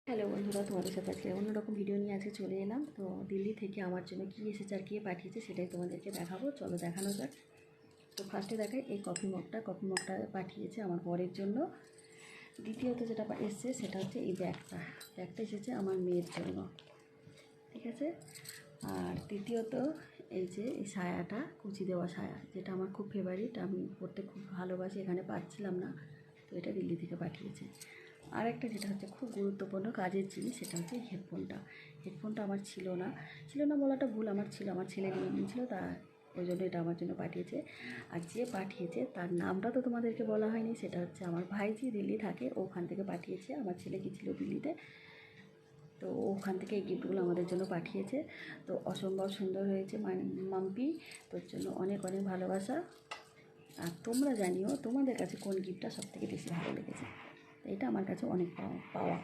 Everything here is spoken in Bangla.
হ্যালো বন্ধুরা, তোমাদের সাথে আজকে অন্যরকম ভিডিও নিয়ে আজকে চলে এলাম। তো দিল্লি থেকে আমার জন্য কী এসেছে আর কে পাঠিয়েছে সেটাই তোমাদেরকে দেখাবো। চলো দেখানো যাক। তো ফার্স্টে দেখাই এই কফি মগটা পাঠিয়েছে আমার বরের জন্য। দ্বিতীয়ত যেটা এসছে সেটা হচ্ছে এই ব্যাগটা এসেছে আমার মেয়ের জন্য, ঠিক আছে। আর তৃতীয়ত এই যে এই সায়াটা, কুচি দেওয়া সায়া, যেটা আমার খুব ফেভারিট, আমি পরতে খুব ভালোবাসি, এখানে পাচ্ছিলাম না, তো এটা দিল্লি থেকে পাঠিয়েছে। আর একটা যেটা হচ্ছে খুব গুরুত্বপূর্ণ কাজের জিনিস, সেটা হচ্ছে হেডফোনটা আমার ছিল না বলাটা ভুল, আমার ছেলে নিয়ে নিয়েছিল, তা ওই জন্য এটা আমার জন্য পাঠিয়েছে। আর যে পাঠিয়েছে তার নামটা তো তোমাদেরকে বলা হয়নি, সেটা হচ্ছে আমার ভাইজি, দিল্লি থাকে, ওখান থেকে পাঠিয়েছে। আমার ছেলে গিয়েছিল দিল্লিতে, তো ওখান থেকে এই গিফটগুলো আমাদের জন্য পাঠিয়েছে। তো অসম্ভব সুন্দর হয়েছে মাম্পি, তোর জন্য অনেক অনেক ভালোবাসা। আর তোমরা জানিও তোমাদের কাছে কোন গিফটটা সবথেকে বেশি ভালো লেগেছে। এটা আমার কাছে অনেক পাওয়া।